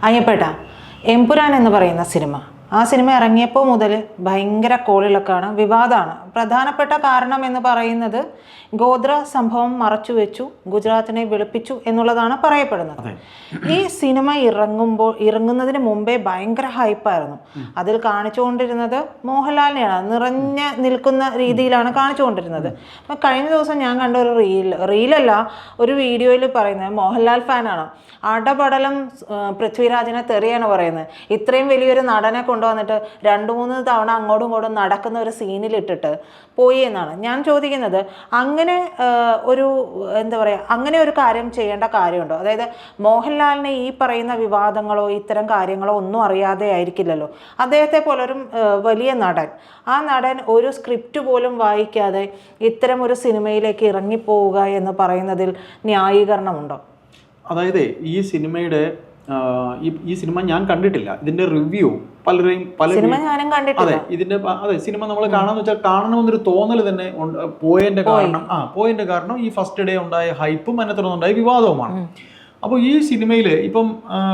അയ്യപ്പേട്ട, എമ്പുരാൻ എന്ന് പറയുന്ന സിനിമ, ആ സിനിമ ഇറങ്ങിയപ്പോൾ മുതൽ ഭയങ്കര കോളിളക്കാണ്, വിവാദമാണ്. പ്രധാനപ്പെട്ട കാരണം എന്ന് പറയുന്നത് ഗോദ്ര സംഭവം മറച്ചു വെച്ചു, ഗുജറാത്തിനെ വെളുപ്പിച്ചു എന്നുള്ളതാണ് പറയപ്പെടുന്നത്. ഈ സിനിമ ഇറങ്ങുന്നതിന് മുമ്പേ ഭയങ്കര ഹൈപ്പായിരുന്നു. അതിൽ കാണിച്ചുകൊണ്ടിരുന്നത് മോഹൻലാലിനെയാണ്, നിറഞ്ഞ നിൽക്കുന്ന രീതിയിലാണ് കാണിച്ചുകൊണ്ടിരുന്നത്. അപ്പം കഴിഞ്ഞ ദിവസം ഞാൻ കണ്ട ഒരു റീലല്ല, ഒരു വീഡിയോയിൽ പറയുന്നത് മോഹൻലാൽ ഫാനാണ്. അടപടലം പൃഥ്വിരാജിനെ തെറിയാണ് പറയുന്നത്. ഇത്രയും വലിയൊരു നടനെ കൊണ്ടുവന്നിട്ട് 2-3 തവണ അങ്ങോട്ടും ഇങ്ങോട്ടും നടക്കുന്ന ഒരു സീനിലിട്ടിട്ട് പോയി എന്നാണ് ഞാൻ ചോദിക്കുന്നത്. അങ്ങനെ അങ്ങനെ ഒരു കാര്യം ചെയ്യേണ്ട കാര്യമുണ്ടോ? അതായത് മോഹൻലാലിനെ ഈ പറയുന്ന വിവാദങ്ങളോ ഇത്തരം കാര്യങ്ങളോ ഒന്നും അറിയാതെ ആയിരിക്കില്ലല്ലോ. അദ്ദേഹത്തെ പോലൊരു വലിയ നടൻ, ആ നടൻ ഒരു സ്ക്രിപ്റ്റ് പോലും വായിക്കാതെ ഇത്തരം ഒരു സിനിമയിലേക്ക് ഇറങ്ങിപ്പോവുക എന്ന് പറയുന്നതിൽ ന്യായീകരണമുണ്ടോ? അതായത് ഈ സിനിമയുടെ ഈ സിനിമ ഞാൻ കണ്ടിട്ടില്ല. ഇതിന്റെ റിവ്യൂ പലരെയും സിനിമ നമ്മൾ കാണാന്ന് വെച്ചാൽ കാണണമെന്നൊരു തോന്നൽ തന്നെ പോയതിന്റെ കാരണം ഈ ഫസ്റ്റ് ഡേ ഉണ്ടായ ഹൈപ്പും അതിനെ തുടർന്നുണ്ടായ വിവാദവുമാണ്. അപ്പോൾ ഈ സിനിമയിൽ ഇപ്പം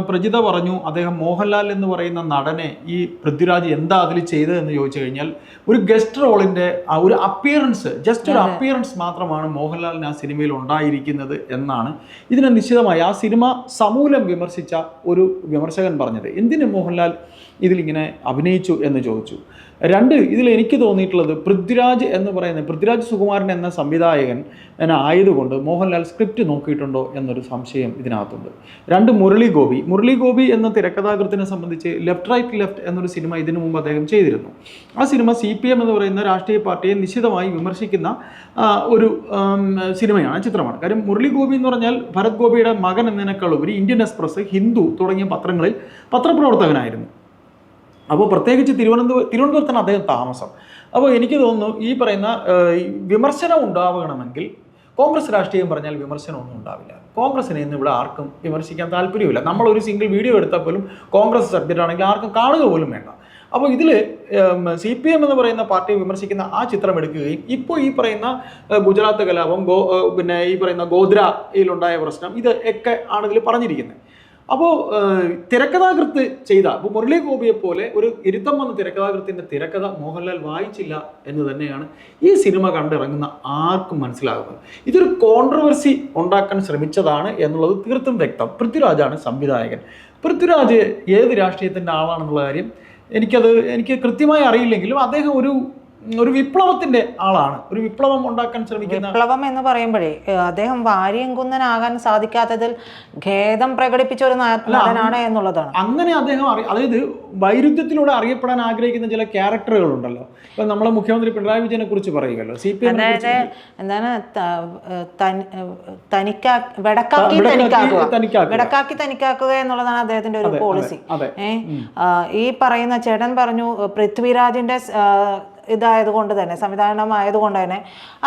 പ്രജിത പറഞ്ഞു, അദ്ദേഹം മോഹൻലാൽ എന്ന് പറയുന്ന നടനെ ഈ പൃഥ്വിരാജ് എന്താ അതിൽ ചെയ്തതെന്ന് ചോദിച്ചു കഴിഞ്ഞാൽ ഒരു ഗസ്റ്റ് റോളിൻ്റെ ഒരു അപ്പിയറൻസ്, ജസ്റ്റ് ഒരു അപ്പിയറൻസ് മാത്രമാണ് മോഹൻലാലിന് ആ സിനിമയിൽ ഉണ്ടായിരിക്കുന്നത് എന്നാണ് ഇതിനെ നിശ്ചിതമായി ആ സിനിമ സമൂലം വിമർശിച്ച ഒരു വിമർശകൻ പറഞ്ഞത്. എന്തിന് മോഹൻലാൽ ഇതിലിങ്ങനെ അഭിനയിച്ചു എന്ന് ചോദിച്ചു. 2, ഇതിൽ എനിക്ക് തോന്നിയിട്ടുള്ളത് പൃഥ്വിരാജ് സുകുമാരൻ എന്ന സംവിധായകൻ ആയതുകൊണ്ട് മോഹൻലാൽ സ്ക്രിപ്റ്റ് നോക്കിയിട്ടുണ്ടോ എന്നൊരു സംശയം ഇതിനകത്തുണ്ട്. 2, മുരളി ഗോപി എന്ന തിരക്കഥാകൃത്തിനെ സംബന്ധിച്ച് ലെഫ്റ്റ് റൈറ്റ് ലെഫ്റ്റ് എന്നൊരു സിനിമ ഇതിനു മുമ്പ് അദ്ദേഹം ചെയ്തിരുന്നു. ആ സിനിമ CPM എന്ന് പറയുന്ന രാഷ്ട്രീയ പാർട്ടിയെ നിശ്ചിതമായി വിമർശിക്കുന്ന ഒരു ചിത്രമാണ്. കാര്യം മുരളി ഗോപി എന്ന് പറഞ്ഞാൽ ഭരത് ഗോപിയുടെ മകൻ എന്നതിനേക്കാൾ ഉപരി ഇന്ത്യൻ എക്സ്പ്രസ്, ഹിന്ദു തുടങ്ങിയ പത്രങ്ങളിൽ പത്രപ്രവർത്തകനായിരുന്നു. അപ്പോൾ പ്രത്യേകിച്ച് തിരുവനന്തപുരത്താണ് അദ്ദേഹം താമസം. അപ്പോൾ എനിക്ക് തോന്നുന്നു ഈ പറയുന്ന വിമർശനം ഉണ്ടാവണമെങ്കിൽ കോൺഗ്രസ് രാഷ്ട്രീയം പറഞ്ഞാൽ വിമർശനമൊന്നും ഉണ്ടാവില്ല. കോൺഗ്രസിനെ ഇന്ന് ഇവിടെ ആർക്കും വിമർശിക്കാൻ താല്പര്യമില്ല. നമ്മളൊരു സിംഗിൾ വീഡിയോ എടുത്താൽ പോലും കോൺഗ്രസ് സബ്ജക്റ്റ് ആണെങ്കിൽ ആർക്കും കാണുക പോലും വേണ്ട. അപ്പോൾ ഇതിൽ CPM എന്ന് പറയുന്ന പാർട്ടിയെ വിമർശിക്കുന്ന ആ ചിത്രം എടുക്കുകയും ഇപ്പോൾ ഈ പറയുന്ന ഗുജറാത്ത് കലാപം, ഈ പറയുന്ന ഗോദ്രയിലുണ്ടായ പ്രശ്നം, ഇത് ഒക്കെ ആണ് ഇതിൽ പറഞ്ഞിരിക്കുന്നത്. അപ്പോൾ തിരക്കഥാകൃത്ത് ഇപ്പോൾ മുരളി ഗോപിയെ പോലെ ഒരു ഇരുത്തം വന്ന തിരക്കഥാകൃത്തിൻ്റെ തിരക്കഥ മോഹൻലാൽ വായിച്ചില്ല എന്ന് തന്നെയാണ് ഈ സിനിമ കണ്ടിറങ്ങുന്ന ആർക്കും മനസ്സിലാകുന്നത്. ഇതൊരു കോൺട്രവേഴ്സി ഉണ്ടാക്കാൻ ശ്രമിച്ചതാണ് എന്നുള്ളത് തീർത്തും വ്യക്തം. പൃഥ്വിരാജാണ് സംവിധായകൻ. പൃഥ്വിരാജ് ഏത് രാഷ്ട്രീയത്തിൻ്റെ ആളാണെന്നുള്ള കാര്യം എനിക്ക് കൃത്യമായി അറിയില്ലെങ്കിലും അദ്ദേഹം ഒരു വിപ്ലവത്തിന്റെ ആളാണ്. ഒരു വിപ്ലവം ഉണ്ടാക്കാൻ ശ്രമിക്കുന്ന വിപ്ലവം എന്ന് പറയുമ്പോഴേ അദ്ദേഹം വാരിയങ്കുന്നനാകാൻ സാധിക്കാത്തതിൽ ഖേദം പ്രകടിപ്പിച്ച ഒരു നടനാണ് എന്നുള്ളതാണ്. അങ്ങനെ അദ്ദേഹം അതായത് വൈരുദ്ധ്യത്തിലൂടെ അറിയപ്പെടാൻ ആഗ്രഹിക്കുന്ന ചില ക്യാരക്ടറുകൾ ഉണ്ടല്ലോ. ഇപ്പൊ നമ്മളെ മുഖ്യമന്ത്രി പിണറായി വിജയനെ കുറിച്ച് പറയുമല്ലോ, CPM എന്താണ് വെടക്കാക്കി തനിക്കാക്കുക എന്നുള്ളതാണ് അദ്ദേഹത്തിന്റെ ഒരു പോളിസി. ഈ പറയുന്ന ചേട്ടൻ പറഞ്ഞു പൃഥ്വിരാജിന്റെ സംവിധാനമായതുകൊണ്ട് തന്നെ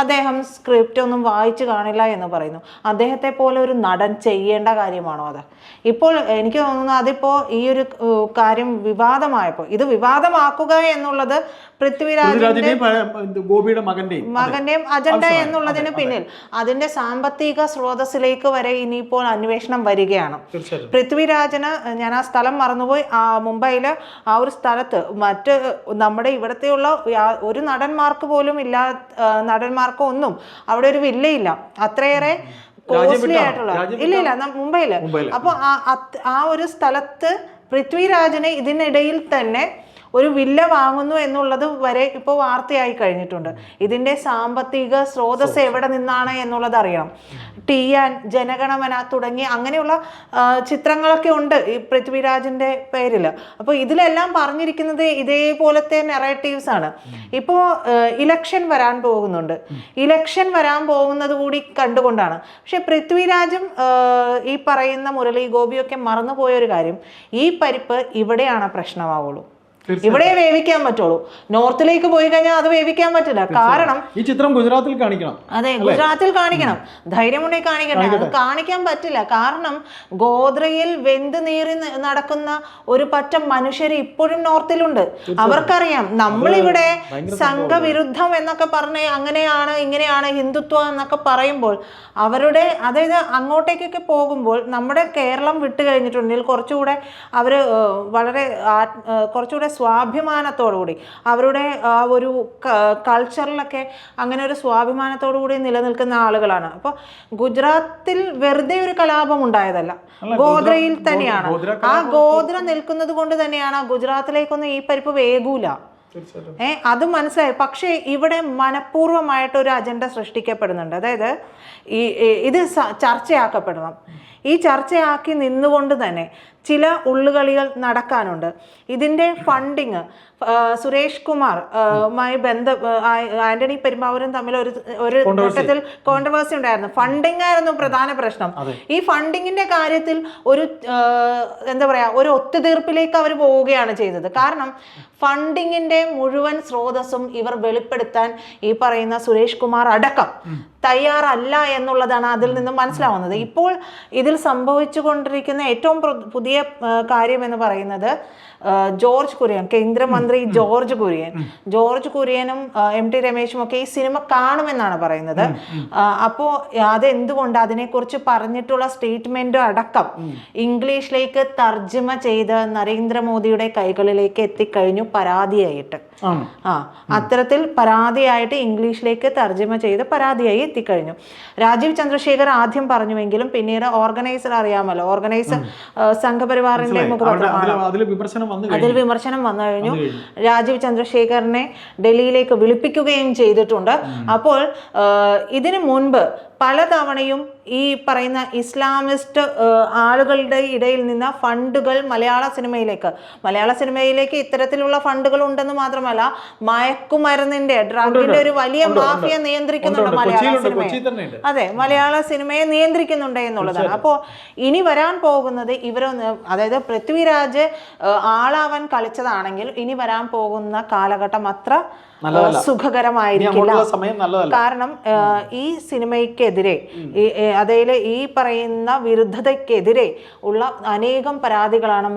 അദ്ദേഹം സ്ക്രിപ്റ്റ് ഒന്നും വായിച്ചു കാണില്ല എന്ന് പറയുന്നു. അദ്ദേഹത്തെ പോലെ ഒരു നടൻ ചെയ്യേണ്ട കാര്യമാണോ അത്? ഇപ്പോൾ എനിക്ക് തോന്നുന്നു അതിപ്പോൾ ഈ ഒരു കാര്യം വിവാദമായപ്പോൾ ഇത് വിവാദമാക്കുക എന്നുള്ളത് പൃഥ്വിരാജിന്റെയും മകന്റെയും അജണ്ട എന്നുള്ളതിന് പിന്നിൽ അതിന്റെ സാമ്പത്തിക സ്രോതസ്സിലേക്ക് വരെ ഇനിയിപ്പോൾ അന്വേഷണം വരികയാണ്. പൃഥ്വിരാജിന്, ഞാൻ ആ സ്ഥലം മറന്നുപോയി, മുംബൈയില് ആ ഒരു സ്ഥലത്ത് നമ്മുടെ ഇവിടത്തെയുള്ള ഒരു നടന്മാർക്ക് പോലും നടന്മാർക്കോ ഒന്നും അവിടെ ഒരു വില്ലയില്ല, അത്രയേറെ കോസ്റ്റ്ലി ആയിട്ടുള്ള ഇല്ല മുംബൈയില്. അപ്പൊ ആ ഒരു സ്ഥലത്ത് പൃഥ്വിരാജിനെ ഇതിനിടയിൽ തന്നെ ഒരു വില്ല വാങ്ങുന്നു എന്നുള്ളത് വരെ ഇപ്പോൾ വാർത്തയായി കഴിഞ്ഞിട്ടുണ്ട്. ഇതിൻ്റെ സാമ്പത്തിക സ്രോതസ് എവിടെ നിന്നാണ് എന്നുള്ളത് അറിയണം. ടിയാൻ, ജനഗണമന തുടങ്ങി അങ്ങനെയുള്ള ചിത്രങ്ങളൊക്കെ ഉണ്ട് ഈ പൃഥ്വിരാജിൻ്റെ പേരിൽ. അപ്പോൾ ഇതിലെല്ലാം പറഞ്ഞിരിക്കുന്നത് ഇതേപോലത്തെ നെറേറ്റീവ്സ് ആണ്. ഇപ്പോൾ ഇലക്ഷൻ വരാൻ പോകുന്നുണ്ട്. ഇലക്ഷൻ വരാൻ പോകുന്നത് കൂടി കണ്ടുകൊണ്ടാണ്. പക്ഷെ പൃഥ്വിരാജും ഈ പറയുന്ന മുരളി ഗോപിയൊക്കെ മറന്നുപോയൊരു കാര്യം, ഈ പരിപ്പ് ഇവിടെയാണ് പ്രശ്നമാവുള്ളൂ. ഇവിടെ വേവിക്കാൻ പറ്റുള്ളൂ. നോർത്തിലേക്ക് പോയി കഴിഞ്ഞാൽ അത് വേവിക്കാൻ പറ്റില്ല. കാരണം ഈ ചിത്രം ഗുജറാത്തിൽ കാണിക്കണം. അതെ, ഗുജറാത്തിൽ കാണിക്കണം, ധൈര്യമുണ്ടെങ്കിൽ കാണിക്കണം. അത് കാണിക്കാൻ പറ്റില്ല. കാരണം ഗോദ്രയിൽ വെന്ത് നീറി നടക്കുന്ന ഒരു പറ്റം മനുഷ്യർ ഇപ്പോഴും നോർത്തിലുണ്ട്. അവർക്കറിയാം നമ്മളിവിടെ സംഘവിരുദ്ധം എന്നൊക്കെ പറഞ്ഞ് അങ്ങനെയാണ് ഇങ്ങനെയാണ് ഹിന്ദുത്വം എന്നൊക്കെ പറയുമ്പോൾ അവരുടെ, അതായത് അങ്ങോട്ടേക്കൊക്കെ പോകുമ്പോൾ നമ്മുടെ കേരളം വിട്ടു കഴിഞ്ഞിട്ടുണ്ടെങ്കിൽ കുറച്ചുകൂടെ അവർ വളരെ കുറച്ചുകൂടെ സ്വാഭിമാനത്തോടു കൂടി അവരുടെ ഒരു കൾച്ചറിലൊക്കെ അങ്ങനെ ഒരു സ്വാഭിമാനത്തോടു കൂടി നിലനിൽക്കുന്ന ആളുകളാണ്. അപ്പോൾ ഗുജറാത്തിൽ വെറുതെ ഒരു കലാപം ഉണ്ടായതല്ല, ഗോദ്രയിൽ തന്നെയാണ്. ആ ഗോദ്ര നിൽക്കുന്നത് കൊണ്ട് തന്നെയാണ് ഗുജറാത്തിലേക്കൊന്നും ഈ പരിപ്പ് വേഗൂല. അത് മനസ്സിലായി. പക്ഷേ ഇവിടെ മനഃപൂർവ്വമായിട്ട് ഒരു അജണ്ട സൃഷ്ടിക്കപ്പെടുന്നുണ്ട്. അതായത് ഇത് ചർച്ചയാക്കപ്പെടണം. ഈ ചർച്ചയാക്കി നിന്നുകൊണ്ട് തന്നെ ചില ഉള്ളുകളികൾ നടക്കാനുണ്ട്. ഇതിൻ്റെ ഫണ്ടിങ് സുരേഷ് കുമാർ ആന്റണി പെരുമ്പാവൂരും തമ്മിൽ ഒരു ഘട്ടത്തിൽ കോൺട്രവേഴ്സി ഉണ്ടായിരുന്നു. ഫണ്ടിങ് ആയിരുന്നു പ്രധാന പ്രശ്നം. ഈ ഫണ്ടിങ്ങിന്റെ കാര്യത്തിൽ ഒരു എന്താ പറയാ, ഒരു ഒത്തുതീർപ്പിലേക്ക് അവർ പോവുകയാണ് ചെയ്തത്. കാരണം ഫണ്ടിങ്ങിന്റെ മുഴുവൻ സ്രോതസ്സും ഇവർ വെളിപ്പെടുത്താൻ ഈ പറയുന്ന സുരേഷ് കുമാർ അടക്കം തയ്യാറല്ല എന്നുള്ളതാണ് അതിൽ നിന്ന് മനസ്സിലാവുന്നത്. ഇപ്പോൾ ഇതിൽ സംഭവിച്ചുകൊണ്ടിരിക്കുന്ന ഏറ്റവും പുതിയ കാര്യം എന്ന് പറയുന്നത് ജോർജ് കുര്യൻ, കേന്ദ്രമന്ത്രി ജോർജ് കുര്യനും എം ടി രമേശും ഒക്കെ ഈ സിനിമ കാണുമെന്നാണ് പറയുന്നത്. അപ്പോൾ അതെന്തുകൊണ്ട് അതിനെക്കുറിച്ച് പറഞ്ഞിട്ടുള്ള സ്റ്റേറ്റ്മെന്റ് അടക്കം ഇംഗ്ലീഷിലേക്ക് തർജ്ജമ ചെയ്ത് നരേന്ദ്രമോദിയുടെ കൈകളിലേക്ക് എത്തിക്കഴിഞ്ഞു പരാതിയായിട്ട്. അത്തരത്തിൽ പരാതിയായിട്ട് ഇംഗ്ലീഷിലേക്ക് തർജ്ജമ ചെയ്ത് പരാതിയായി എത്തിക്കഴിഞ്ഞു. രാജീവ് ചന്ദ്രശേഖർ ആദ്യം പറഞ്ഞുവെങ്കിലും പിന്നീട് ഓർഗനൈസർ അറിയാമല്ലോ, ഓർഗനൈസർ സംഘപരിവാറിന്റെ മുഖപത്രമാണ്, അതിൽ വിമർശനം വന്നു കഴിഞ്ഞു. രാജീവ് ചന്ദ്രശേഖറിനെ ഡൽഹിയിലേക്ക് വിളിപ്പിക്കുകയും ചെയ്തിട്ടുണ്ട്. അപ്പോൾ ഇതിനു മുൻപ് പലതവണയും ഈ പറയുന്ന ഇസ്ലാമിസ്റ്റ് ആളുകളുടെ ഇടയിൽ നിന്ന് ഫണ്ടുകൾ മലയാള സിനിമയിലേക്ക് ഇത്തരത്തിലുള്ള ഫണ്ടുകൾ ഉണ്ടെന്ന് മാത്രമല്ല മയക്കുമരുന്നിന്റെ ഡ്രഗിന്റെ ഒരു വലിയ മാഫിയ നിയന്ത്രിക്കുന്നുണ്ട് മലയാള സിനിമയെ. അതെ, മലയാള സിനിമയെ നിയന്ത്രിക്കുന്നുണ്ട് എന്നുള്ളതാണ്. അപ്പോൾ ഇനി വരാൻ പോകുന്നത് അതായത് പൃഥ്വിരാജ് ആളാവാൻ കളിച്ചതാണെങ്കിൽ ഇനി വരാൻ പോകുന്ന കാലഘട്ടം അത്ര സുഖകരമായിരിക്കില്ല. കാരണം ഈ സിനിമയ്ക്കെതിരെ അതായത് ഈ പറയുന്ന വിരുദ്ധതയ്ക്കെതിരെ ഉള്ള അനേകം പരാതികളാണ്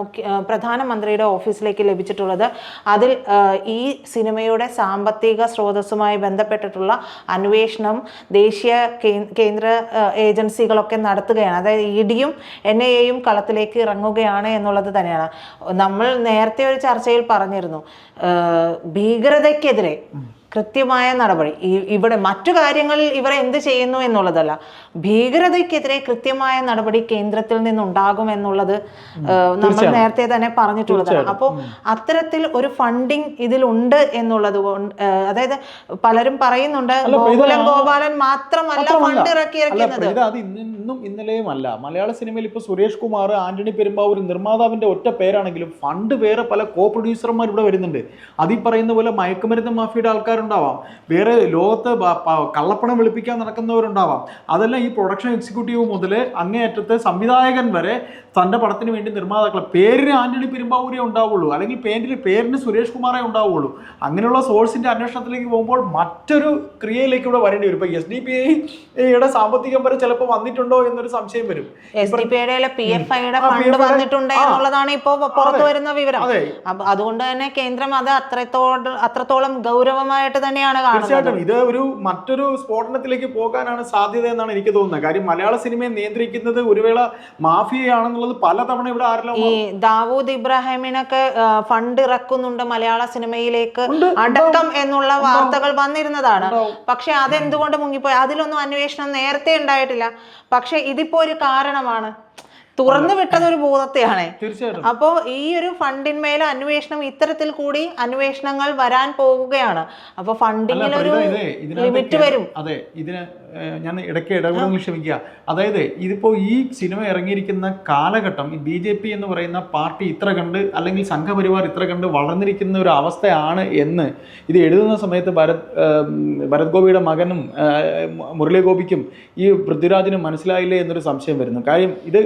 പ്രധാനമന്ത്രിയുടെ ഓഫീസിലേക്ക് ലഭിച്ചിട്ടുള്ളത്. അതിൽ ഈ സിനിമയുടെ സാമ്പത്തിക സ്രോതസ്സുമായി ബന്ധപ്പെട്ടിട്ടുള്ള അന്വേഷണം ദേശീയ കേന്ദ്ര ഏജൻസികളൊക്കെ നടത്തുകയാണ്. അതായത് ഇഡിയും NIA-യും കളത്തിലേക്ക് ഇറങ്ങുകയാണ് എന്നുള്ളത് തന്നെയാണ്. നമ്മൾ നേരത്തെ ഒരു ചർച്ചയിൽ പറഞ്ഞിരുന്നു, ഭീകരതയ്ക്കെതിരെ കൃത്യമായ നടപടി. ഇവിടെ മറ്റു കാര്യങ്ങളിൽ ഇവർ എന്ത് ചെയ്യുന്നു എന്നുള്ളതല്ല, ഭീകരതയ്ക്കെതിരെ കൃത്യമായ നടപടി കേന്ദ്രത്തിൽ നിന്നുണ്ടാകും എന്നുള്ളത് നമ്മൾ നേരത്തെ തന്നെ പറഞ്ഞിട്ടുള്ളതാണ്. അപ്പോൾ അത്തരത്തിൽ ഒരു ഫണ്ടിങ് ഇതിലുണ്ട് എന്നുള്ളത് കൊണ്ട്, അതായത് പലരും പറയുന്നുണ്ട് ഗോപാലൻ മാത്രമല്ല ഫണ്ട് ഇറക്കിയിരിക്കുന്നത്. അത് ഇന്നും ഇന്നലെയും അല്ല. മലയാള സിനിമയിൽ ഇപ്പോൾ സുരേഷ് കുമാർ, ആന്റണി പെരുമ്പാവൂർ നിർമ്മാതാവിന്റെ ഒറ്റ പേരാണെങ്കിലും ഫണ്ട് വേറെ പല കോ പ്രൊഡ്യൂസർമാർ ഇവിടെ വരുന്നുണ്ട്. അത് ഈ പറയുന്ന പോലെ മയക്കുമരുന്ന് മാഫിയുടെ ആൾക്കാരുണ്ടാവാം, വേറെ ലോകത്ത് കള്ളപ്പണം വെളുപ്പിക്കാൻ നടക്കുന്നവരുണ്ടാവാം. അതെല്ലാം ഈ പ്രൊഡക്ഷൻ എക്സിക്യൂട്ടീവ് മുതൽ അങ്ങേയറ്റത്തെ സംവിധായകൻ വരെ തൻ്റെ പടത്തിന് വേണ്ടി നിർമ്മാതാക്കളെ പേരിന് ആന്റണി പെരുമ്പാവൂരേ ഉണ്ടാവുള്ളൂ, അല്ലെങ്കിൽ പേരിന് സുരേഷ് കുമാറേ ഉണ്ടാവുള്ളൂ. അങ്ങനെയുള്ള സോഴ്സിന്റെ അന്വേഷണത്തിലേക്ക് പോകുമ്പോൾ മറ്റൊരു ക്രിയയിലേക്ക് ഇവിടെ വരേണ്ടി വരും. ഇപ്പൊ SDPIയുടെ സാമ്പത്തികം വരെ ചിലപ്പോൾ വന്നിട്ടുണ്ടോ എന്നൊരു സംശയം വരും. PFIയുടെ ഫണ്ട് വന്നിട്ടുണ്ട് എന്നുള്ളതാണ് ഇപ്പോൾ പുറത്തു വരുന്ന വിവരം. അതുകൊണ്ട് തന്നെ കേന്ദ്രം അത് അത്രത്തോളം ഗൗരവമായിട്ട് തന്നെയാണ് കാണുന്നത്. തീർച്ചയായിട്ടും ഇത് മറ്റൊരു സ്ഫോടനത്തിലേക്ക് പോകാനാണ് സാധ്യത എന്നാണ് എനിക്ക് തോന്നുന്നത്. കാര്യം മലയാള സിനിമയെ നിയന്ത്രിക്കുന്നത് ഒരു വേള മാഫിയയാണെന്നുള്ളത് പലതവണ ഇവിടെ ആരെല്ലാം ഈ ദാവൂദ് ഇബ്രാഹിമിനൊക്കെ ഫണ്ട് ഇറക്കുന്നുണ്ട് മലയാള സിനിമയിലേക്ക് അടക്കം എന്നുള്ള വാർത്തകൾ വന്നിരുന്നതാണ്. പക്ഷെ അതെന്തുകൊണ്ട് മുങ്ങിപ്പോയി? അതിലൊന്നും അന്വേഷണം നേരത്തെ ഉണ്ടായിട്ടില്ല. പക്ഷെ ഇതിപ്പോ ഒരു കാരണമാണ്, തുറന്നു വിട്ടത് ഒരു ഭൂതത്തെയാണ്. അപ്പോ ഈ ഒരു ഫണ്ടിന്മേലെ അന്വേഷണം, ഇത്തരത്തിൽ കൂടി അന്വേഷണങ്ങൾ വരാൻ പോകുകയാണ്. അപ്പൊ ഫണ്ടിങ്ങിൽ ഒരു ലിമിറ്റ് വരും. അതെ, ഇതിന് ഞാൻ ഇടയ്ക്ക് ഇടപെടൽ ക്ഷമിക്കുക. അതായത് ഇതിപ്പോൾ ഈ സിനിമ ഇറങ്ങിയിരിക്കുന്ന കാലഘട്ടം ഈ BJP എന്ന് പറയുന്ന പാർട്ടി ഇത്ര കണ്ട് അല്ലെങ്കിൽ സംഘപരിവാർ ഇത്ര കണ്ട് വളർന്നിരിക്കുന്ന ഒരു അവസ്ഥയാണ് എന്ന് ഇത് എഴുതുന്ന സമയത്ത് ഭരത് ഗോപിയുടെ മകനും മുരളി ഗോപിക്കും ഈ പൃഥ്വിരാജിനും മനസ്സിലായില്ലേ എന്നൊരു സംശയം വരുന്നു. കാര്യം ഇത്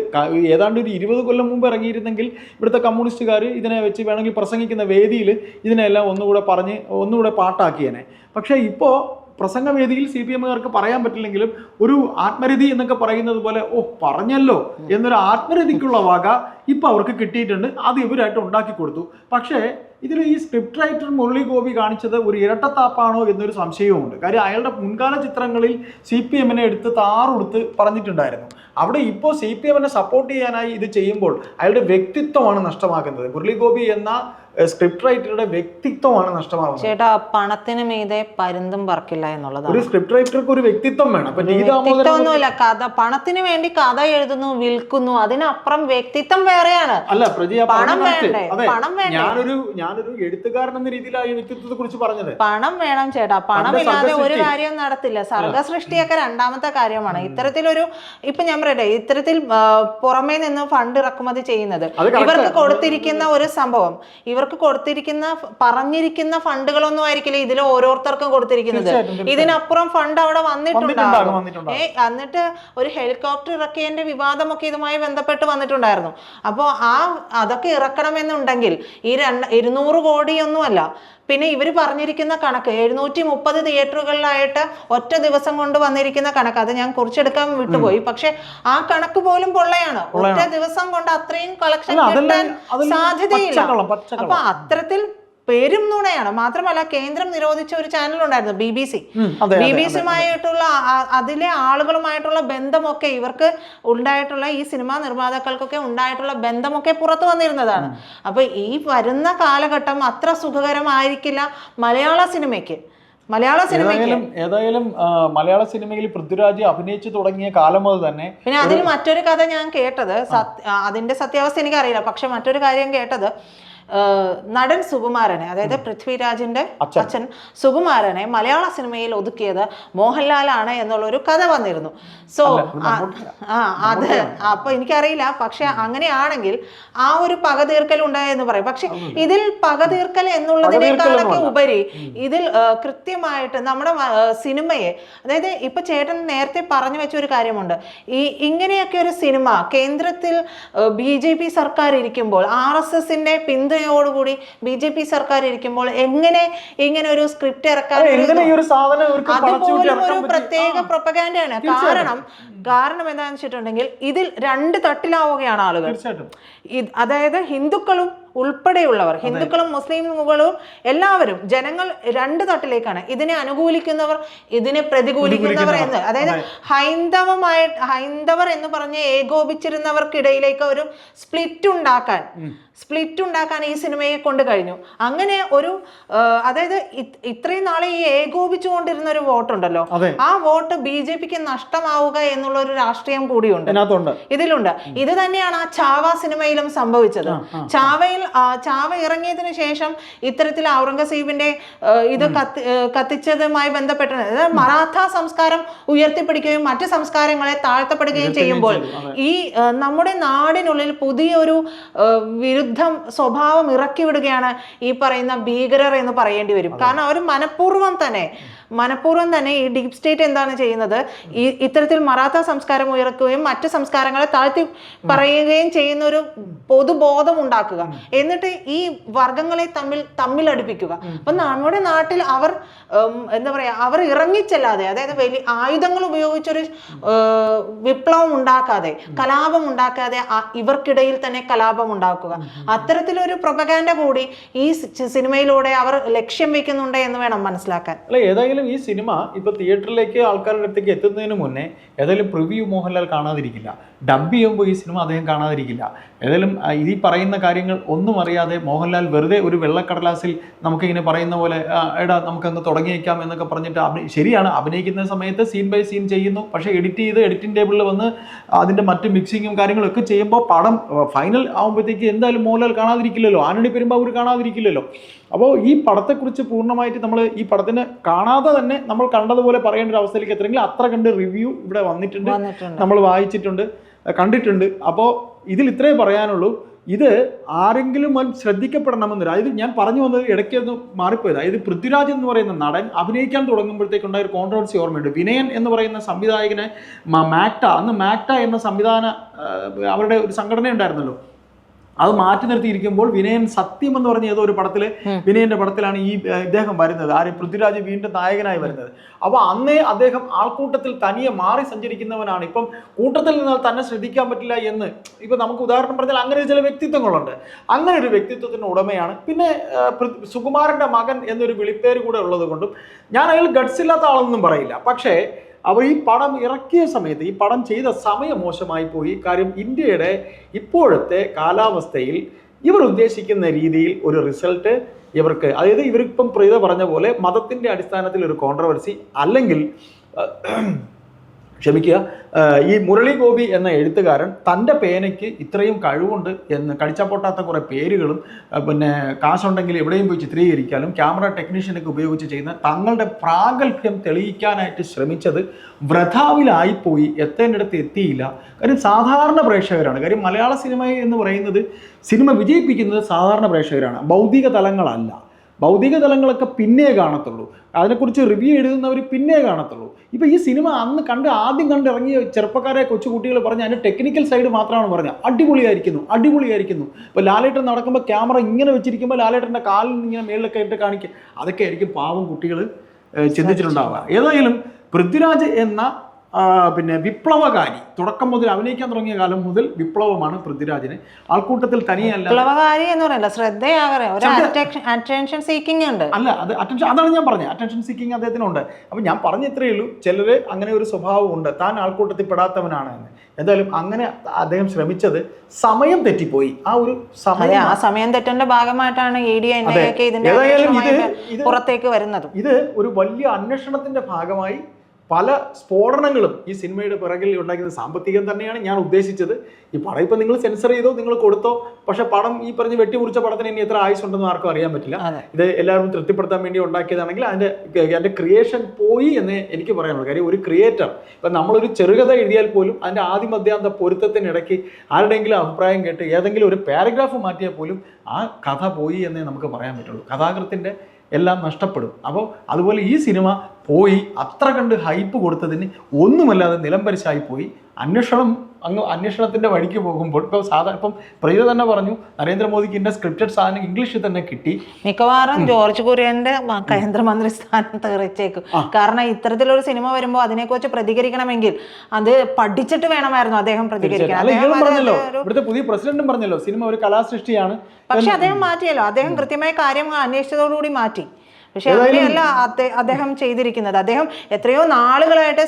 ഏതാണ്ട് ഒരു 20 കൊല്ലം മുമ്പ് ഇറങ്ങിയിരുന്നെങ്കിൽ ഇവിടുത്തെ കമ്മ്യൂണിസ്റ്റുകാർ ഇതിനെ വെച്ച് വേണമെങ്കിൽ പ്രസംഗിക്കുന്ന വേദിയിൽ ഇതിനെല്ലാം ഒന്നുകൂടെ പാട്ടാക്കിയേനെ. പക്ഷേ ഇപ്പോൾ പ്രസംഗവേദിയിൽ CPM-കാർക്ക് പറയാൻ പറ്റില്ലെങ്കിലും ഒരു ആത്മരതി എന്നൊക്കെ പറയുന്നത് പോലെ പറഞ്ഞല്ലോ എന്നൊരു ആത്മരതിക്കുള്ള വക ഇപ്പം അവർക്ക് കിട്ടിയിട്ടുണ്ട്. അത് ഇവരായിട്ട് ഉണ്ടാക്കി കൊടുത്തു. പക്ഷേ ഇതിൽ ഈ സ്ക്രിപ്റ്റ് റൈറ്റർ മുരളി ഗോപി കാണിച്ചത് ഒരു ഇരട്ടത്താപ്പാണോ എന്നൊരു സംശയവുമുണ്ട്. കാര്യം അയാളുടെ മുൻകാല ചിത്രങ്ങളിൽ CPM-നെ എടുത്ത് താറുകൊടുത്ത് പറഞ്ഞിട്ടുണ്ടായിരുന്നു. അവിടെ ഇപ്പോൾ CPM-നെ സപ്പോർട്ട് ചെയ്യാനായി ഇത് ചെയ്യുമ്പോൾ അയാളുടെ വ്യക്തിത്വമാണ് നഷ്ടമാക്കുന്നത്. മുരളി ഗോപി എന്ന സ്ക്രിപ്റ്റ് റൈറ്ററുടെ വ്യക്തിത്വമാണ് നഷ്ടമാകുന്നത്. ചേട്ടാ, പണത്തിന് മീതെ പരുന്തും പറക്കില്ല എന്നുള്ളതാണ്. ഒരു സ്ക്രിപ്റ്റ് റൈറ്റർക്ക് ഒരു വ്യക്തിത്വം വേണം. വ്യക്തിത്വമൊന്നുമില്ല. കഥ പണത്തിന് വേണ്ടി കഥ എഴുതുന്നു, വിൽക്കുന്നു, അതിനപ്പുറം വ്യക്തിത്വം വേറെയാണ്. അല്ല പണം വേണ്ടേ? പണം വേണ്ടേ? ഞാനൊരു എഴുത്തുകാരൻ എന്ന രീതിയിലാണ് ഈ വ്യക്തിത്വത്തെ കുറിച്ച് പറഞ്ഞത്. പണം വേണം ചേട്ടാ. പണമില്ലാതെ ഒരു കാര്യം നടത്തില്ല. സർഗസൃഷ്ടിയൊക്കെ രണ്ടാമത്തെ കാര്യമാണ്. ഇത്തരത്തിലൊരു ഇപ്പൊ ഞാൻ പറയട്ടെ, ഇത്തരത്തിൽ പുറമേ നിന്ന് ഫണ്ട് ഇറക്കുമതി ചെയ്യുന്നത് ഇവർക്ക് കൊടുത്തിരിക്കുന്ന ഒരു സംഭവം, ഇവർക്ക് കൊടുത്തിരിക്കുന്ന പറഞ്ഞിരിക്കുന്ന ഫണ്ടുകളൊന്നും ആയിരിക്കില്ല ഇതിൽ ഓരോരുത്തർക്കും കൊടുത്തിരിക്കുന്നത്. ഇതിനപ്പുറം ഫണ്ട് അവിടെ വന്നിട്ടുണ്ടാകും. എന്നിട്ട് ഒരു ഹെലികോപ്റ്റർ ഇറക്കിയതിന്റെ വിവാദമൊക്കെ ഇതുമായി ബന്ധപ്പെട്ട് വന്നിട്ടുണ്ടായിരുന്നു. അപ്പോൾ അതൊക്കെ ഇറക്കണമെന്നുണ്ടെങ്കിൽ ഈ 200 കോടിയൊന്നുമല്ല. പിന്നെ ഇവർ പറഞ്ഞിരിക്കുന്ന കണക്ക് 730 തിയേറ്ററുകളിലായിട്ട് ഒറ്റ ദിവസം കൊണ്ട് വന്നിരിക്കുന്ന കണക്ക്, അത് ഞാൻ കുറിച്ചെടുക്കാൻ വിട്ടുപോയി. പക്ഷെ ആ കണക്ക് പോലും പൊള്ളയാണ്. ഒറ്റ ദിവസം കൊണ്ട് അത്രയും കളക്ഷൻ കിട്ടാൻ സാധ്യതയില്ല. അപ്പൊ അത്തരത്തിൽ പേരും നുണയാണ്. മാത്രമല്ല, കേന്ദ്രം നിരോധിച്ച ഒരു ചാനൽ ഉണ്ടായിരുന്നു, BBC-യുമായിട്ടുള്ള അതിലെ ആളുകളുമായിട്ടുള്ള ബന്ധമൊക്കെ ഇവർക്ക് ഉണ്ടായിട്ടുള്ള, ഈ സിനിമാ നിർമ്മാതാക്കൾക്കൊക്കെ ഉണ്ടായിട്ടുള്ള ബന്ധമൊക്കെ പുറത്തു വന്നിരുന്നതാണ്. അപ്പൊ ഈ വരുന്ന കാലഘട്ടം അത്ര സുഖകരമായിരിക്കില്ല മലയാള സിനിമയ്ക്ക്. ഏതായാലും മലയാള സിനിമയിൽ പൃഥ്വിരാജ് അഭിനയിച്ചു തുടങ്ങിയ കാലം മുതൽ തന്നെ. പിന്നെ അതിൽ മറ്റൊരു കഥ ഞാൻ കേട്ടത്, അതിന്റെ സത്യാവസ്ഥ എനിക്കറിയില്ല, പക്ഷെ മറ്റൊരു കാര്യം കേട്ടത്, നടൻ സുകുമാരനെ, അതായത് പൃഥ്വിരാജിന്റെ അച്ഛൻ സുകുമാരനെ മലയാള സിനിമയിൽ ഒതുക്കിയത് മോഹൻലാലാണ് എന്നുള്ളൊരു കഥ വന്നിരുന്നു. സോ അത് അപ്പൊ എനിക്കറിയില്ല, പക്ഷെ അങ്ങനെയാണെങ്കിൽ ആ ഒരു പക തീർക്കൽ ഉണ്ടായെന്ന് പറയും. പക്ഷെ ഇതിൽ പക തീർക്കൽ എന്നുള്ളതിനേക്കാളൊക്കെ ഉപരി ഇതിൽ കൃത്യമായിട്ട് നമ്മുടെ സിനിമയെ, അതായത് ഇപ്പൊ ചേട്ടൻ നേരത്തെ പറഞ്ഞു വെച്ച ഒരു കാര്യമുണ്ട്, ഇങ്ങനെയൊക്കെ ഒരു സിനിമ കേന്ദ്രത്തിൽ BJP സർക്കാർ ഇരിക്കുമ്പോൾ, RSSന്റെ പിന്തുണയോടുകൂടി BJP സർക്കാർ ഇരിക്കുമ്പോൾ എങ്ങനെ ഇങ്ങനെ ഒരു സ്ക്രിപ്റ്റ് ഇറക്കാൻ, അതുപോലും ഒരു പ്രത്യേക പ്രൊപ്പഗാൻഡയാണ്. കാരണം എന്താണെന്ന് വെച്ചിട്ടുണ്ടെങ്കിൽ ഇതിൽ 2 തട്ടിലാവുകയാണ് ആളുകൾ. അതായത് ഹിന്ദുക്കളും ഉൾപ്പെടെയുള്ളവർ, ഹിന്ദുക്കളും മുസ്ലിമുകളും എല്ലാവരും, ജനങ്ങൾ 2 തട്ടിലേക്കാണ്. ഇതിനെ അനുകൂലിക്കുന്നവർ, ഇതിനെ പ്രതികൂലിക്കുന്നവർ എന്ന്, അതായത് ഹൈന്ദവർ എന്ന് പറഞ്ഞ് ഏകോപിച്ചിരുന്നവർക്കിടയിലേക്ക് ഒരു സ്പ്ലിറ്റ് ഉണ്ടാക്കാൻ ഈ സിനിമയെ കൊണ്ട് കഴിഞ്ഞു. അങ്ങനെ ഒരു, അതായത് ഇത്രയും നാളെ ഈ ഏകോപിച്ചുകൊണ്ടിരുന്ന ഒരു വോട്ടുണ്ടല്ലോ, ആ വോട്ട് BJPക്ക് നഷ്ടമാവുക എന്നുള്ള ഒരു രാഷ്ട്രീയം കൂടിയുണ്ട് ഇതിലുണ്ട്. ഇത് തന്നെയാണ് ആ ചാവ സിനിമയിലും സംഭവിച്ചത്. ചാവ ഇറങ്ങിയതിനു ശേഷം ഇത്തരത്തിൽ ഔറംഗസീബിന്റെ ഇത് കത്തിച്ചതുമായി ബന്ധപ്പെട്ട് മറാഠ സംസ്കാരം ഉയർത്തിപ്പിടിക്കുകയും മറ്റു സംസ്കാരങ്ങളെ താഴ്ത്തപ്പെടുകയും ചെയ്യുമ്പോൾ ഈ നമ്മുടെ നാടിനുള്ളിൽ പുതിയൊരു വിരുദ്ധ സ്വഭാവം ഇറക്കി വിടുകയാണ് ഈ പറയുന്ന ഭീകരർ എന്ന് പറയേണ്ടി വരും. കാരണം അവർ മനഃപൂർവ്വം തന്നെ ഈ ഡീപ് സ്റ്റേറ്റ് എന്താണ് ചെയ്യുന്നത്, ഇത്തരത്തിൽ മറാത്ത സംസ്കാരം ഉയർക്കുകയും മറ്റു സംസ്കാരങ്ങളെ താഴ്ത്തി പറയുകയും ചെയ്യുന്ന ഒരു പൊതുബോധം ഉണ്ടാക്കുക, എന്നിട്ട് ഈ വർഗങ്ങളെ തമ്മിലടിപ്പിക്കുക. അപ്പൊ നമ്മുടെ നാട്ടിൽ അവർ എന്താ പറയാ, അവർ ഇറങ്ങിച്ചെല്ലാതെ, അതായത് വലിയ ആയുധങ്ങൾ ഉപയോഗിച്ചൊരു വിപ്ലവം ഉണ്ടാക്കാതെ, കലാപം ഉണ്ടാക്കാതെ ഇവർക്കിടയിൽ തന്നെ കലാപം ഉണ്ടാക്കുക, അത്തരത്തിലൊരു പ്രൊപ്പഗാൻഡ കൂടി ഈ സിനിമയിലൂടെ അവർ ലക്ഷ്യം വെക്കുന്നുണ്ട് എന്ന് വേണം മനസ്സിലാക്കാൻ. അല്ല, ഏതായാലും ഈ സിനിമ ഇപ്പൊ തിയേറ്ററിലേക്ക് ആൾക്കാരുടെ അടുത്തേക്ക് എത്തുന്നതിന് മുന്നേ ഏതായാലും പ്രിവ്യൂ മോഹൻലാൽ കാണാതിരിക്കില്ല, ഡബ് ചെയ്യുമ്പോൾ ഈ സിനിമ അദ്ദേഹം കാണാതിരിക്കില്ല. ഏതായാലും ഈ പറയുന്ന കാര്യങ്ങൾ ഒന്നും അറിയാതെ മോഹൻലാൽ വെറുതെ ഒരു വെള്ളക്കടലാസിൽ നമുക്കിങ്ങനെ പറയുന്ന പോലെ എടാ നമുക്കങ്ങ് തുടങ്ങിയേക്കാം എന്നൊക്കെ പറഞ്ഞിട്ട് ശരിയാണ്, അഭിനയിക്കുന്ന സമയത്ത് സീൻ ബൈ സീൻ ചെയ്യുന്നു. പക്ഷേ എഡിറ്റ് ചെയ്ത് എഡിറ്റിംഗ് ടേബിളിൽ വന്ന് അതിൻ്റെ മറ്റ് മിക്സിങ്ങും കാര്യങ്ങളൊക്കെ ചെയ്യുമ്പോൾ പടം ഫൈനൽ ആകുമ്പോഴത്തേക്ക് എന്തായാലും മോഹൻലാൽ കാണാതിരിക്കില്ലല്ലോ, ആന്റണി പെരുമ്പാവൂർ കാണാതിരിക്കില്ലല്ലോ. അപ്പോൾ ഈ പടത്തെക്കുറിച്ച് പൂർണ്ണമായിട്ട് നമ്മൾ ഈ പടത്തിന് കാണാതെ തന്നെ നമ്മൾ കണ്ടതുപോലെ പറയേണ്ട ഒരു അവസ്ഥയിലേക്ക് എത്രയെങ്കിലും അത്ര കണ്ട് റിവ്യൂ ഇവിടെ വന്നിട്ടുണ്ട്, നമ്മൾ വായിച്ചിട്ടുണ്ട്, കണ്ടിട്ടുണ്ട്. അപ്പോൾ ഇതിൽ ഇത്രേ പറയാനുള്ളൂ. ഇത് ആരെങ്കിലും ശ്രദ്ധിക്കപ്പെടണമെന്നില്ല. അതായത് ഞാൻ പറഞ്ഞു വന്നത് ഇടയ്ക്ക് ഒന്ന് മാറിപ്പോയത്. അതായത് പൃഥ്വിരാജ് എന്ന് പറയുന്ന നടൻ അഭിനയിക്കാൻ തുടങ്ങുമ്പോഴത്തേക്കുണ്ടായ ഒരു കോൺട്രവേഴ്സി ഓർമ്മയുണ്ട്. വിനയൻ എന്ന് പറയുന്ന സംവിധായകനെ അന്ന് മാക്ട എന്ന സംവിധാന അവരുടെ ഒരു സംഘടന ഉണ്ടായിരുന്നല്ലോ, അത് മാറ്റി നിർത്തിയിരിക്കുമ്പോൾ വിനയൻ സത്യം എന്ന് പറഞ്ഞ ഏതോ ഒരു പടത്തിൽ, വിനയന്റെ പടത്തിലാണ് ഈ ഇദ്ദേഹം വരുന്നത്, പൃഥ്വിരാജ് വീണ്ടും നായകനായി വരുന്നത്. അപ്പോൾ അന്നേ അദ്ദേഹം ആൾക്കൂട്ടത്തിൽ തനിയെ മാറി സഞ്ചരിക്കുന്നവനാണ്. ഇപ്പം കൂട്ടത്തിൽ നിന്നാൽ തന്നെ ശ്രദ്ധിക്കാൻ പറ്റില്ല എന്ന് ഇപ്പം നമുക്ക് ഉദാഹരണം പറഞ്ഞാൽ അങ്ങനെ ചില വ്യക്തിത്വങ്ങളുണ്ട്. അങ്ങനെ ഒരു വ്യക്തിത്വത്തിന് ഉടമയാണ്. പിന്നെ സുകുമാരന്റെ മകൻ എന്നൊരു വിളിപ്പേര് കൂടെ ഉള്ളത് കൊണ്ടും ഞാൻ അയാൾ ഗഡ്സ് ഇല്ലാത്ത ആളെന്നും പറയില്ല. പക്ഷേ അവർ ഈ പടം ഇറക്കിയ സമയത്ത്, ഈ പടം ചെയ്ത സമയം മോശമായി പോയി. കാര്യം ഇന്ത്യയുടെ ഇപ്പോഴത്തെ കാലാവസ്ഥയിൽ ഇവർ ഉദ്ദേശിക്കുന്ന രീതിയിൽ ഒരു റിസൾട്ട് ഇവർക്ക്, അതായത് ഇവരിപ്പം പ്രീത പറഞ്ഞ പോലെ മതത്തിൻ്റെ അടിസ്ഥാനത്തിൽ ഒരു കോൺട്രവേഴ്സി, അല്ലെങ്കിൽ ക്ഷമിക്കുക, ഈ മുരളി ഗോപി എന്ന എഴുത്തുകാരൻ തൻ്റെ പേനയ്ക്ക് ഇത്രയും കഴിവുണ്ട് എന്ന് കടിച്ചപ്പൊട്ടാത്ത കുറേ പേരുകളും പിന്നെ കാശുണ്ടെങ്കിൽ എവിടെയും പോയി ചിത്രീകരിക്കാനും ക്യാമറ ടെക്നീഷ്യനൊക്കെ ഉപയോഗിച്ച് ചെയ്യുന്ന തങ്ങളുടെ പ്രാഗൽഭ്യം തെളിയിക്കാനായിട്ട് ശ്രമിച്ചത് വൃഥാവിലായിപ്പോയി, എത്തേണ്ടിടത്ത് എത്തിയില്ല. കാര്യം സാധാരണ പ്രേക്ഷകരാണ്. കാര്യം മലയാള സിനിമ എന്ന് പറയുന്നത്, സിനിമ വിജയിപ്പിക്കുന്നത് സാധാരണ പ്രേക്ഷകരാണ്, ഭൗതിക തലങ്ങളല്ല. ഭൗതിക തലങ്ങളൊക്കെ പിന്നെ കാണത്തുള്ളൂ, അതിനെക്കുറിച്ച് റിവ്യൂ എഴുതുന്നവർ പിന്നെ കാണത്തുള്ളൂ. ഇപ്പോൾ ഈ സിനിമ അന്ന് ആദ്യം കണ്ടിറങ്ങിയ ചെറുപ്പക്കാരെ കൊച്ചുകുട്ടികൾ പറഞ്ഞ് അതിൻ്റെ ടെക്നിക്കൽ സൈഡ് മാത്രമാണ് പറഞ്ഞത്. അടിപൊളിയായിരിക്കുന്നു. ഇപ്പോൾ ലാലേട്ടൻ നടക്കുമ്പോൾ ക്യാമറ ഇങ്ങനെ വെച്ചിരിക്കുമ്പോൾ ലാലേട്ടൻ്റെ കാലിൽ നിന്ന് ഇങ്ങനെ മേളിലൊക്കെ ഇട്ട് കാണിക്കുക, അതൊക്കെ ആയിരിക്കും പാവം കുട്ടികൾ ചിന്തിച്ചിട്ടുണ്ടാവുക. ഏതായാലും പൃഥ്വിരാജ് എന്ന പിന്നെ വിപ്ലവകാരി, തുടക്കം മുതൽ അഭിനയിക്കാൻ തുടങ്ങിയ കാലം മുതൽ വിപ്ലവമാണ് പൃഥ്വിരാജിന്. ആൾക്കൂട്ടത്തിൽ തനിയല്ല, വിപ്ലവകാരി എന്ന് പറയല്ല, ശ്രദ്ധയാകറെ അറ്റൻഷൻ സീക്കിംഗ് ഉണ്ട്. അല്ല, അത് അറ്റൻഷൻ, അതാണ് ഞാൻ പറഞ്ഞത്, അറ്റൻഷൻ സീക്കിംഗ് അദ്ദേഹത്തിനുണ്ട്. അപ്പം ഞാൻ പറഞ്ഞ ഇത്രയേ ഉള്ളൂ, ചിലര് അങ്ങനെ ഒരു സ്വഭാവം ഉണ്ട്, താൻ ആൾക്കൂട്ടത്തിൽ പെടാത്തവനാണ് എന്ന്. എന്തായാലും അങ്ങനെ അദ്ദേഹം ശ്രമിച്ചത് സമയം തെറ്റിപ്പോയി. ആ സമയം തെറ്റന്റെ ഭാഗമായിട്ടാണ് പുറത്തേക്ക് വരുന്നത്. ഇത് ഒരു വലിയ അന്വേഷണത്തിന്റെ ഭാഗമായി പല സ്ഫോടനങ്ങളും ഈ സിനിമയുടെ പിറകിൽ ഉണ്ടാക്കുന്ന സാമ്പത്തികം തന്നെയാണ് ഞാൻ ഉദ്ദേശിച്ചത്. ഈ പടം ഇപ്പം നിങ്ങൾ സെൻസർ ചെയ്തോ, നിങ്ങൾ കൊടുത്തോ, പക്ഷെ പടം ഈ പറഞ്ഞ് വെട്ടിമുറിച്ച പടത്തിന് ഇനി എത്ര ആയുസ് ഉണ്ടെന്ന് ആർക്കും അറിയാൻ പറ്റില്ല. ഇത് എല്ലാവരും തൃപ്തിപ്പെടുത്താൻ വേണ്ടി ഉണ്ടാക്കിയതാണെങ്കിൽ അതിൻ്റെ ക്രിയേഷൻ പോയി എന്ന് എനിക്ക് പറയാനുള്ളൂ. കാര്യം ഒരു ക്രിയേറ്റർ, ഇപ്പം നമ്മളൊരു ചെറുകഥ എഴുതിയാൽ പോലും അതിൻ്റെ ആദ്യമധ്യാന്ത പൊരുത്തത്തിനിടയ്ക്ക് ആരുടെയെങ്കിലും അഭിപ്രായം കേട്ട് ഏതെങ്കിലും ഒരു പാരഗ്രാഫ് മാറ്റിയാൽ പോലും ആ കഥ പോയി എന്നേ നമുക്ക് പറയാൻ പറ്റുള്ളൂ. കഥാകൃത്തിൻ്റെ എല്ലാം നഷ്ടപ്പെടും. അപ്പോൾ അതുപോലെ ഈ സിനിമ പോയി അത്ര കണ്ട് ഹൈപ്പ് കൊടുത്തതിന് ഒന്നുമല്ലാതെ നിലംപരിശായിപ്പോയി. അന്വേഷണത്തിൻ്റെ വഴിക്ക് പോകുമ്പോൾ ഇപ്പം പ്രിയ തന്നെ പറഞ്ഞു, നരേന്ദ്രമോദിക്ക് ഇതിൻ്റെ സ്ക്രിപ്റ്റഡ് സാധനം ഇംഗ്ലീഷിൽ തന്നെ കിട്ടി. മിക്കവാറും ജോർജ് കുര്യന്റെ കേന്ദ്രമന്ത്രി സ്ഥാനം തെറിച്ചേക്കും. കാരണം ഇത്തരത്തിലൊരു സിനിമ വരുമ്പോൾ അതിനെക്കുറിച്ച് പ്രതികരിക്കണമെങ്കിൽ അത് പഠിച്ചിട്ട് വേണമായിരുന്നു അദ്ദേഹം പ്രതികരിക്കാൻ. ഇവിടുത്തെ പുതിയ പ്രസിഡന്റും പറഞ്ഞല്ലോ സിനിമ ഒരു കലാസൃഷ്ടിയാണ്. പക്ഷെ അദ്ദേഹം മാറ്റിയല്ലോ, അദ്ദേഹം കൃത്യമായ കാര്യം അന്വേഷിച്ചതോടുകൂടി മാറ്റി. പക്ഷെ അങ്ങനെയല്ല അദ്ദേഹം ചെയ്തിരിക്കുന്നത്. അദ്ദേഹം എത്രയോ നാളുകളായിട്ട്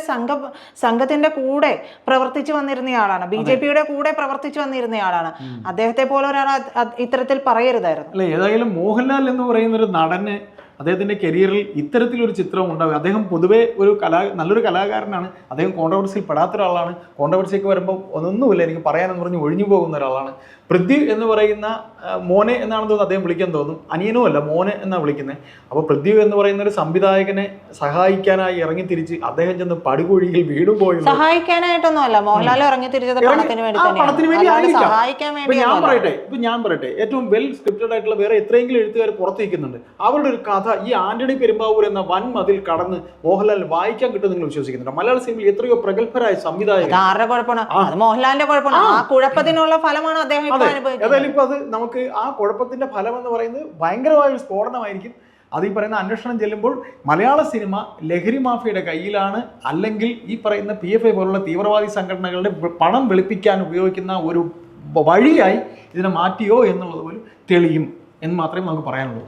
സംഘത്തിന്റെ കൂടെ പ്രവർത്തിച്ചു വന്നിരുന്നയാളാണ്, BJP-യുടെ കൂടെ പ്രവർത്തിച്ചു വന്നിരുന്നയാളാണ്. അദ്ദേഹത്തെ പോലെ ഒരാൾ ഇത്തരത്തിൽ പറയരുതായിരുന്നു. അല്ലെ, ഏതായാലും മോഹൻലാൽ എന്ന് പറയുന്ന ഒരു നടന് അദ്ദേഹത്തിൻ്റെ കരിയറിൽ ഇത്തരത്തിലൊരു ചിത്രം ഉണ്ടാവുക. അദ്ദേഹം പൊതുവേ നല്ലൊരു കലാകാരനാണ്. അദ്ദേഹം കോൺട്രവേഴ്സിയിൽ പെടാത്ത ഒരാളാണ്. കോൺട്രവേഴ്സിയൊക്കെ വരുമ്പോൾ ഒന്നുമില്ല എനിക്ക് പറയാനെന്ന് പറഞ്ഞ് ഒഴിഞ്ഞു പോകുന്ന ഒരാളാണ്. പൃഥ്വി എന്ന് പറയുന്ന മോനെ എന്നാണെന്ന് തോന്നുന്നു അദ്ദേഹം വിളിക്കാൻ തോന്നും, അനിയനും അല്ല മോനെ എന്നാണ് വിളിക്കുന്നത്. അപ്പോൾ പൃഥ്വി എന്ന് പറയുന്ന ഒരു സംവിധായകനെ സഹായിക്കാനായി ഇറങ്ങി തിരിച്ച് അദ്ദേഹം ചെന്ന് പടുകുഴിയിൽ വീടും പോയി. സഹായിക്കാനായിട്ടൊന്നും അല്ല, മോഹൻലാൽ ഇറങ്ങി തിരിച്ചത് പണത്തിന് വേണ്ടി ഞാൻ പറയട്ടെ ഏറ്റവും വെൽ സ്ക്രിപ്റ്റഡ് ആയിട്ടുള്ള വേറെ എത്രയെങ്കിലും എഴുത്തുകാർ പുറത്തേക്കുന്നുണ്ട്. അവരുടെ ഒരു കഥ ഈ ആന്റണി പെരുമ്പാവൂർ എന്ന വൻ മതിൽ കടന്ന് മോഹൻലാൽ വായിക്കാൻ കിട്ടും നിങ്ങൾ വിശ്വസിക്കുന്നുണ്ട്? മലയാള സിനിമയിൽ എത്രയോ പ്രഗത്ഭരായ സംവിധായകർ. ആരുടെ കുഴപ്പമാണ്? മോഹൻലാലിന്റെ കുഴപ്പമാണ്. ആ കുഴപ്പത്തിനുള്ള ഫലമാണ് അദ്ദേഹം. ഏതായാലും ഇപ്പൊ അത് നമുക്ക് ആ കുഴപ്പത്തിന്റെ ഫലം എന്ന് പറയുന്നത് ഭയങ്കരമായ ഒരു സ്ഫോടനമായിരിക്കും. അത് ഈ പറയുന്ന അന്വേഷണം ചെല്ലുമ്പോൾ മലയാള സിനിമ ലഹരി മാഫിയയുടെ കയ്യിലാണ്, അല്ലെങ്കിൽ ഈ പറയുന്ന PFI പോലുള്ള തീവ്രവാദി സംഘടനകളുടെ പണം വെളുപ്പിക്കാൻ ഉപയോഗിക്കുന്ന ഒരു വഴിയായി ഇതിനെ മാറ്റിയോ എന്നുള്ളത് പോലും തെളിയും എന്ന് മാത്രമേ നമുക്ക് പറയാനുള്ളൂ.